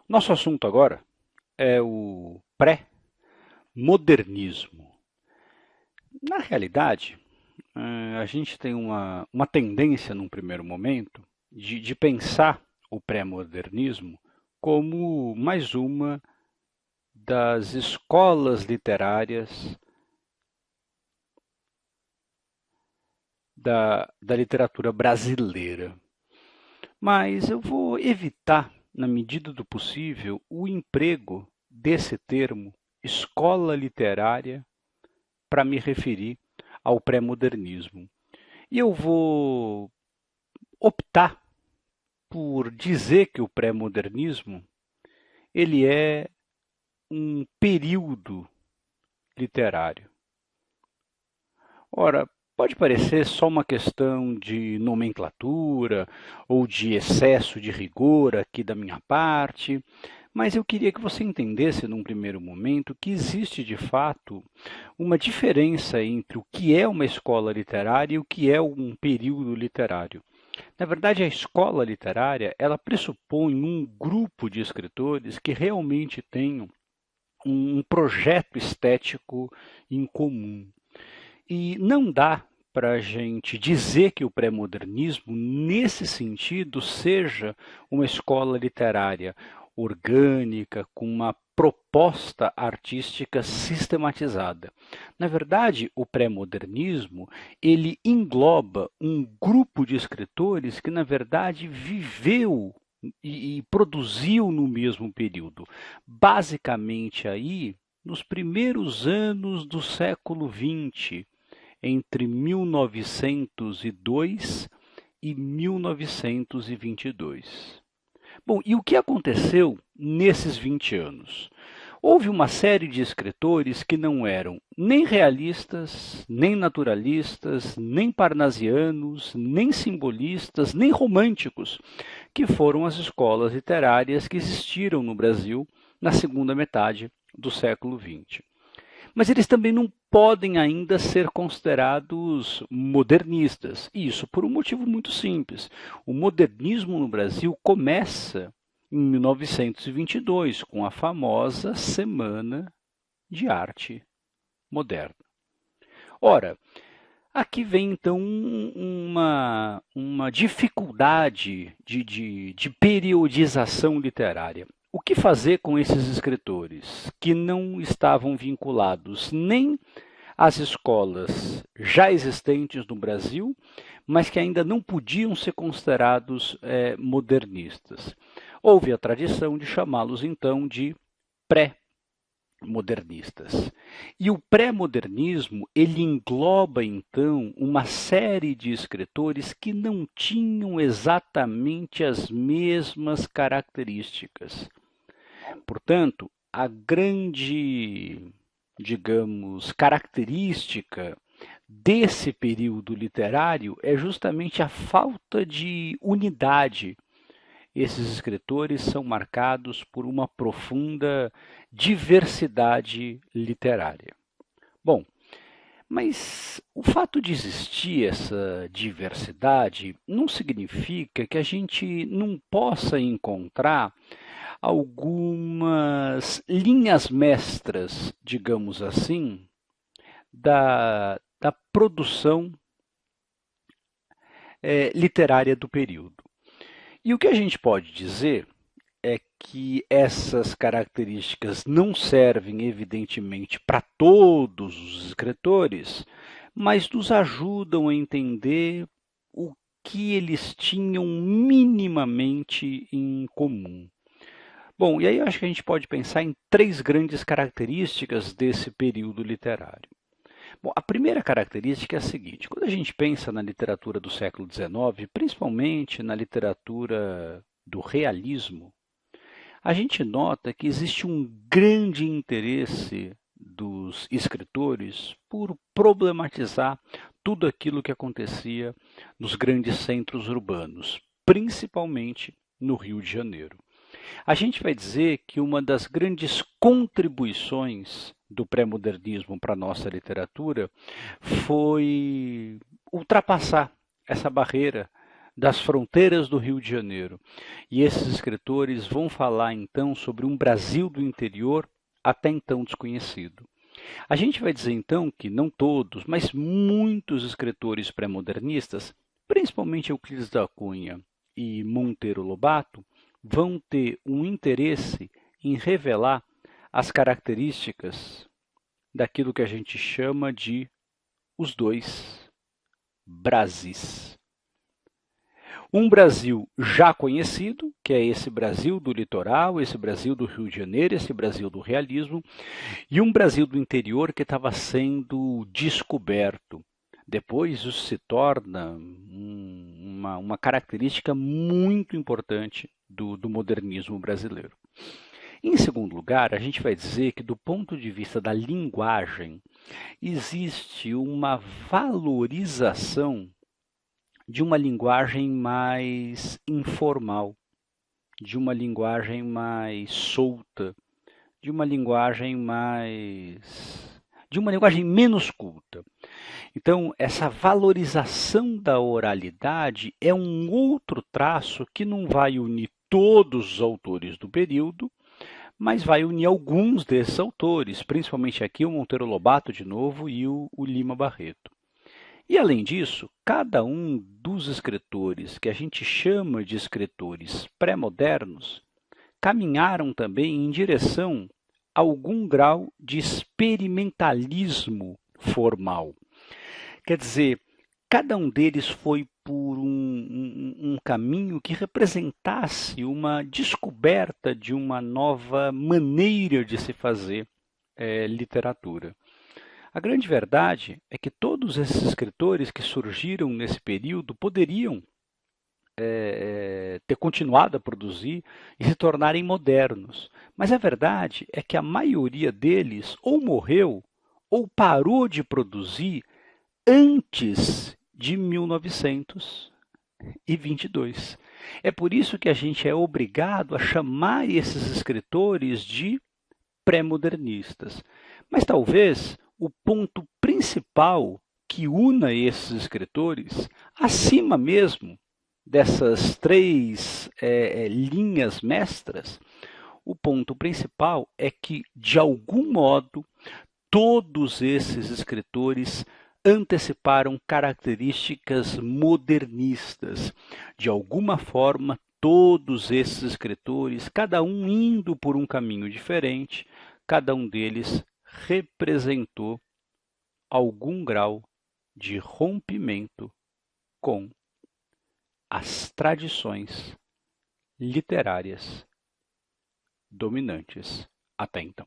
Nosso assunto agora é o pré-modernismo. Na realidade, a gente tem uma tendência, num primeiro momento, de pensar o pré-modernismo como mais uma das escolas literárias da literatura brasileira. Mas eu vou evitar, na medida do possível, o emprego desse termo, escola literária, para me referir ao pré-modernismo. E eu vou optar por dizer que o pré-modernismo ele é um período literário. Ora, pode parecer só uma questão de nomenclatura ou de excesso de rigor aqui da minha parte, mas eu queria que você entendesse num primeiro momento que existe de fato uma diferença entre o que é uma escola literária e o que é um período literário. Na verdade, a escola literária, ela pressupõe um grupo de escritores que realmente tenham um projeto estético em comum. E não dá para a gente dizer que o pré-modernismo, nesse sentido, seja uma escola literária orgânica, com uma proposta artística sistematizada. Na verdade, o pré-modernismo, ele engloba um grupo de escritores que, na verdade, viveu e produziu no mesmo período. Basicamente aí, nos primeiros anos do século XX, entre 1902 e 1922. Bom, e o que aconteceu nesses 20 anos? Houve uma série de escritores que não eram nem realistas, nem naturalistas, nem parnasianos, nem simbolistas, nem românticos, que foram as escolas literárias que existiram no Brasil na segunda metade do século XX. Mas eles também não podem ainda ser considerados modernistas. E isso por um motivo muito simples. O modernismo no Brasil começa em 1922, com a famosa Semana de Arte Moderna. Ora, aqui vem então uma dificuldade de periodização literária. O que fazer com esses escritores que não estavam vinculados nem às escolas já existentes no Brasil, mas que ainda não podiam ser considerados modernistas? Houve a tradição de chamá-los então de pré-modernistas. E o pré-modernismo, ele engloba então uma série de escritores que não tinham exatamente as mesmas características. Portanto, a grande, digamos, característica desse período literário é justamente a falta de unidade. Esses escritores são marcados por uma profunda diversidade literária. Bom, mas o fato de existir essa diversidade não significa que a gente não possa encontrar algumas linhas mestras, digamos assim, da produção literária do período. E o que a gente pode dizer é que essas características não servem, evidentemente, para todos os escritores, mas nos ajudam a entender o que eles tinham minimamente em comum. Bom, e aí eu acho que a gente pode pensar em três grandes características desse período literário. Bom, a primeira característica é a seguinte: quando a gente pensa na literatura do século XIX, principalmente na literatura do realismo, a gente nota que existe um grande interesse dos escritores por problematizar tudo aquilo que acontecia nos grandes centros urbanos, principalmente no Rio de Janeiro. A gente vai dizer que uma das grandes contribuições do pré-modernismo para a nossa literatura foi ultrapassar essa barreira das fronteiras do Rio de Janeiro. E esses escritores vão falar então sobre um Brasil do interior até então desconhecido. A gente vai dizer então que não todos, mas muitos escritores pré-modernistas, principalmente Euclides da Cunha e Monteiro Lobato, vão ter um interesse em revelar as características daquilo que a gente chama de os dois Brasis. Um Brasil já conhecido, que é esse Brasil do litoral, esse Brasil do Rio de Janeiro, esse Brasil do realismo, e um Brasil do interior que estava sendo descoberto. Depois isso se torna uma característica muito importante do modernismo brasileiro. Em segundo lugar, a gente vai dizer que do ponto de vista da linguagem, existe uma valorização de uma linguagem mais informal, de uma linguagem mais solta, de uma linguagem menos culta. Então, essa valorização da oralidade é um outro traço que não vai unir todos os autores do período, mas vai unir alguns desses autores, principalmente aqui o Monteiro Lobato de novo e o Lima Barreto. E, além disso, cada um dos escritores que a gente chama de escritores pré-modernos caminharam também em direção a algum grau de experimentalismo formal. Quer dizer, cada um deles foi por um caminho que representasse uma descoberta de uma nova maneira de se fazer literatura. A grande verdade é que todos esses escritores que surgiram nesse período poderiam ter continuado a produzir e se tornarem modernos. Mas a verdade é que a maioria deles ou morreu ou parou de produzir antes de 1922. É por isso que a gente é obrigado a chamar esses escritores de pré-modernistas. Mas talvez o ponto principal que una esses escritores, acima mesmo dessas três linhas mestras, o ponto principal é que, de algum modo, todos esses escritores anteciparam características modernistas. De alguma forma, todos esses escritores, cada um indo por um caminho diferente, cada um deles representou algum grau de rompimento com as tradições literárias dominantes até então.